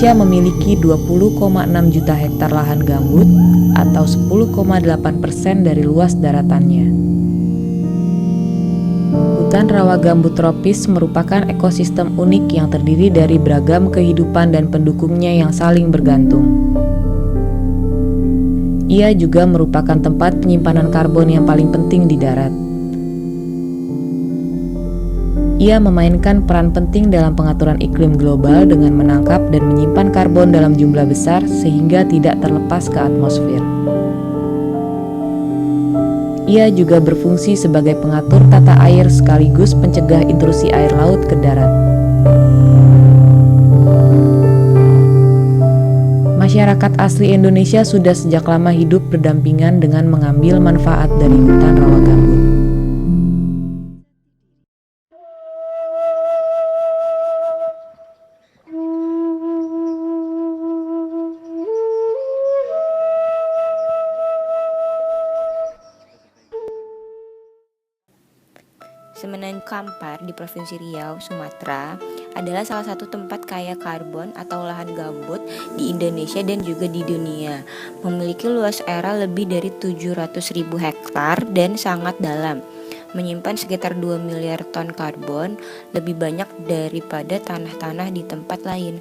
Indonesia memiliki 20,6 juta hektar lahan gambut atau 10,8% dari luas daratannya. Hutan rawa gambut tropis merupakan ekosistem unik yang terdiri dari beragam kehidupan dan pendukungnya yang saling bergantung. Ia juga merupakan tempat penyimpanan karbon yang paling penting di darat. Ia memainkan peran penting dalam pengaturan iklim global dengan menangkap dan menyimpan karbon dalam jumlah besar sehingga tidak terlepas ke atmosfer. Ia juga berfungsi sebagai pengatur tata air sekaligus pencegah intrusi air laut ke darat. Masyarakat asli Indonesia sudah sejak lama hidup berdampingan dengan mengambil manfaat dari hutan rawa gambut. Semenanjung Kampar di Provinsi Riau, Sumatera adalah salah satu tempat kaya karbon atau lahan gambut di Indonesia dan juga di dunia. Memiliki luas area lebih dari 700.000 hektar dan sangat dalam. Menyimpan sekitar 2 miliar ton karbon, lebih banyak daripada tanah-tanah di tempat lain.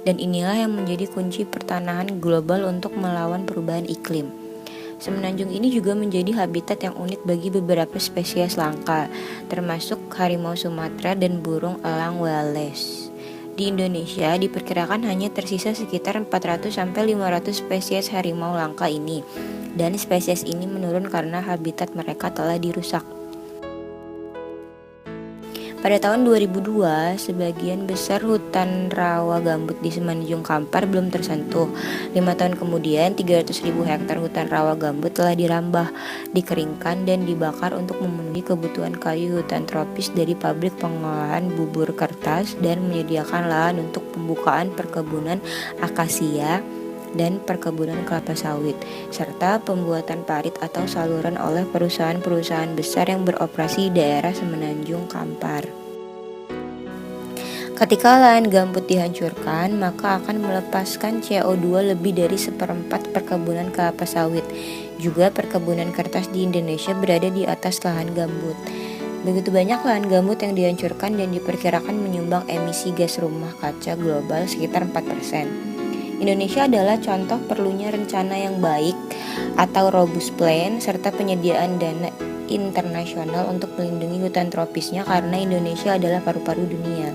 Dan inilah yang menjadi kunci pertanahan global untuk melawan perubahan iklim. Semenanjung ini juga menjadi habitat yang unik bagi beberapa spesies langka, termasuk harimau Sumatera dan burung elang Wallace. Di Indonesia diperkirakan hanya tersisa sekitar 400-500 spesies harimau langka ini, dan spesies ini menurun karena habitat mereka telah dirusak. Pada tahun 2002, sebagian besar hutan rawa gambut di Semenanjung Kampar belum tersentuh. 5 tahun kemudian, 300.000 hektar hutan rawa gambut telah dirambah, dikeringkan, dan dibakar untuk memenuhi kebutuhan kayu hutan tropis dari pabrik pengolahan bubur kertas dan menyediakan lahan untuk pembukaan perkebunan akasia dan perkebunan kelapa sawit, serta pembuatan parit atau saluran oleh perusahaan-perusahaan besar yang beroperasi di daerah Semenanjung Kampar. Ketika lahan gambut dihancurkan, maka akan melepaskan CO2 lebih dari 1/4 perkebunan kelapa sawit. Juga perkebunan kertas di Indonesia berada di atas lahan gambut. Begitu banyak lahan gambut yang dihancurkan dan diperkirakan menyumbang emisi gas rumah kaca global sekitar 4%. Indonesia adalah contoh perlunya rencana yang baik atau robust plan serta penyediaan dana internasional untuk melindungi hutan tropisnya karena Indonesia adalah paru-paru dunia.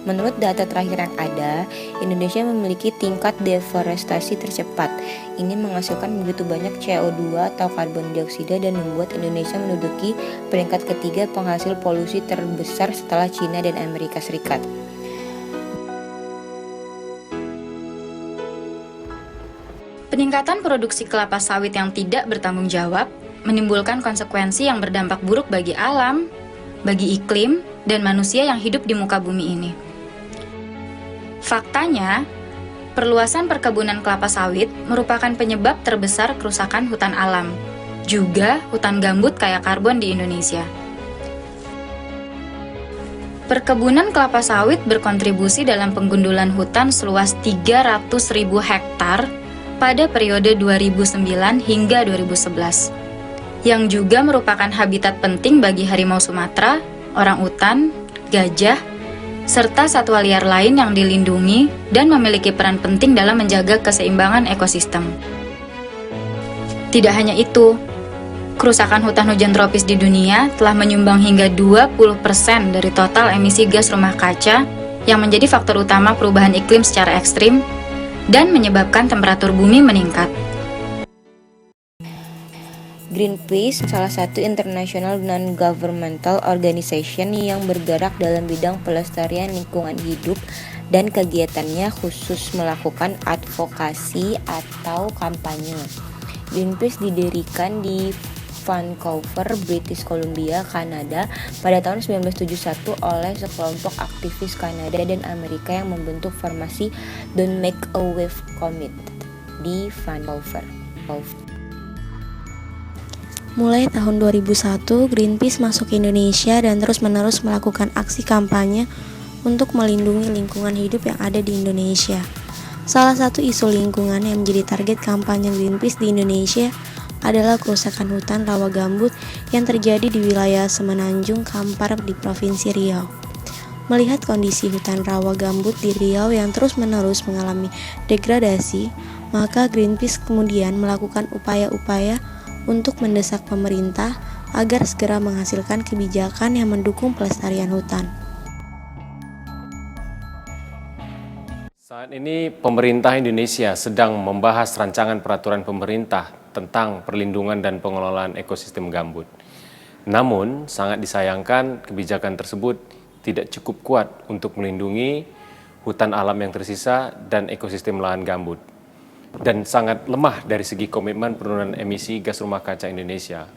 Menurut data terakhir yang ada, Indonesia memiliki tingkat deforestasi tercepat. Ini menghasilkan begitu banyak CO2 atau karbon dioksida dan membuat Indonesia menduduki peringkat ketiga penghasil polusi terbesar setelah China dan Amerika Serikat. Peningkatan produksi kelapa sawit yang tidak bertanggung jawab menimbulkan konsekuensi yang berdampak buruk bagi alam, bagi iklim, dan manusia yang hidup di muka bumi ini. Faktanya, perluasan perkebunan kelapa sawit merupakan penyebab terbesar kerusakan hutan alam, juga hutan gambut kaya karbon di Indonesia. Perkebunan kelapa sawit berkontribusi dalam penggundulan hutan seluas 300.000 hektar pada periode 2009 hingga 2011, yang juga merupakan habitat penting bagi harimau Sumatera, orangutan, gajah, serta satwa liar lain yang dilindungi dan memiliki peran penting dalam menjaga keseimbangan ekosistem. Tidak hanya itu, kerusakan hutan hujan tropis di dunia telah menyumbang hingga 20% dari total emisi gas rumah kaca yang menjadi faktor utama perubahan iklim secara ekstrim dan menyebabkan temperatur bumi meningkat. Greenpeace, salah satu international non-governmental organization yang bergerak dalam bidang pelestarian lingkungan hidup dan kegiatannya khusus melakukan advokasi atau kampanye. Greenpeace didirikan di Vancouver, British Columbia, Kanada pada tahun 1971 oleh sekelompok aktivis Kanada dan Amerika yang membentuk formasi Don't Make a Wave Committee di Vancouver. Mulai tahun 2001, Greenpeace masuk ke Indonesia dan terus-menerus melakukan aksi kampanye untuk melindungi lingkungan hidup yang ada di Indonesia. Salah satu isu lingkungan yang menjadi target kampanye Greenpeace di Indonesia adalah kerusakan hutan rawa gambut yang terjadi di wilayah Semenanjung Kampar di Provinsi Riau. Melihat kondisi hutan rawa gambut di Riau yang terus-menerus mengalami degradasi, maka Greenpeace kemudian melakukan upaya-upaya untuk mendesak pemerintah agar segera menghasilkan kebijakan yang mendukung pelestarian hutan. Saat ini pemerintah Indonesia sedang membahas rancangan peraturan pemerintah tentang perlindungan dan pengelolaan ekosistem gambut. Namun, sangat disayangkan kebijakan tersebut tidak cukup kuat untuk melindungi hutan alam yang tersisa dan ekosistem lahan gambut. Dan sangat lemah dari segi komitmen penurunan emisi gas rumah kaca Indonesia.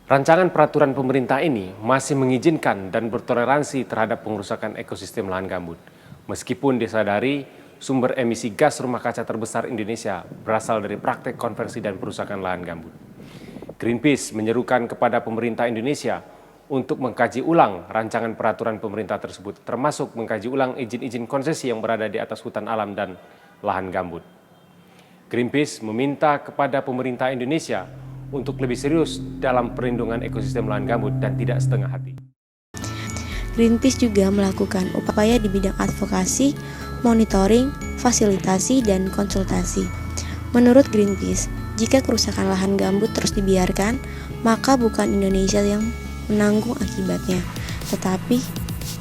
Rancangan peraturan pemerintah ini masih mengizinkan dan bertoleransi terhadap pengerusakan ekosistem lahan gambut. Meskipun disadari sumber emisi gas rumah kaca terbesar Indonesia berasal dari praktek konversi dan perusakan lahan gambut. Greenpeace menyerukan kepada pemerintah Indonesia untuk mengkaji ulang rancangan peraturan pemerintah tersebut, termasuk mengkaji ulang izin-izin konsesi yang berada di atas hutan alam dan lahan gambut. Greenpeace meminta kepada pemerintah Indonesia untuk lebih serius dalam perlindungan ekosistem lahan gambut dan tidak setengah hati. Greenpeace juga melakukan upaya di bidang advokasi, monitoring, fasilitasi, dan konsultasi. Menurut Greenpeace, jika kerusakan lahan gambut terus dibiarkan, maka bukan Indonesia yang menanggung akibatnya, tetapi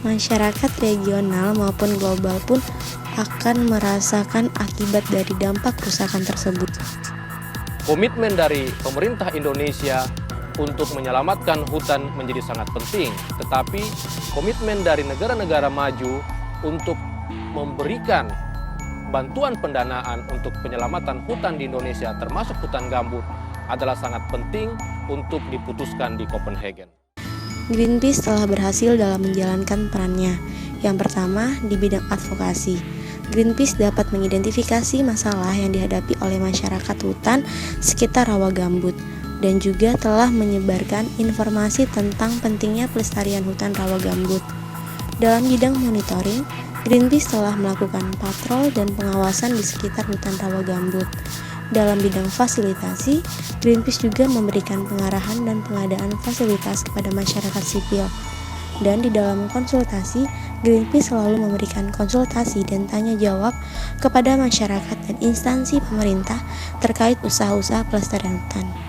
masyarakat regional maupun global pun akan merasakan akibat dari dampak kerusakan tersebut. Komitmen dari pemerintah Indonesia untuk menyelamatkan hutan menjadi sangat penting, tetapi komitmen dari negara-negara maju untuk memberikan bantuan pendanaan untuk penyelamatan hutan di Indonesia, termasuk hutan gambut, adalah sangat penting untuk diputuskan di Copenhagen. Greenpeace telah berhasil dalam menjalankan perannya. Yang pertama, di bidang advokasi. Greenpeace dapat mengidentifikasi masalah yang dihadapi oleh masyarakat hutan sekitar rawa gambut dan juga telah menyebarkan informasi tentang pentingnya pelestarian hutan rawa gambut. Dalam bidang monitoring, Greenpeace telah melakukan patrol dan pengawasan di sekitar hutan rawa gambut. Dalam bidang fasilitasi, Greenpeace juga memberikan pengarahan dan pengadaan fasilitas kepada masyarakat sipil. Dan di dalam konsultasi, Greenpeace selalu memberikan konsultasi dan tanya jawab kepada masyarakat dan instansi pemerintah terkait usaha-usaha pelestarian hutan.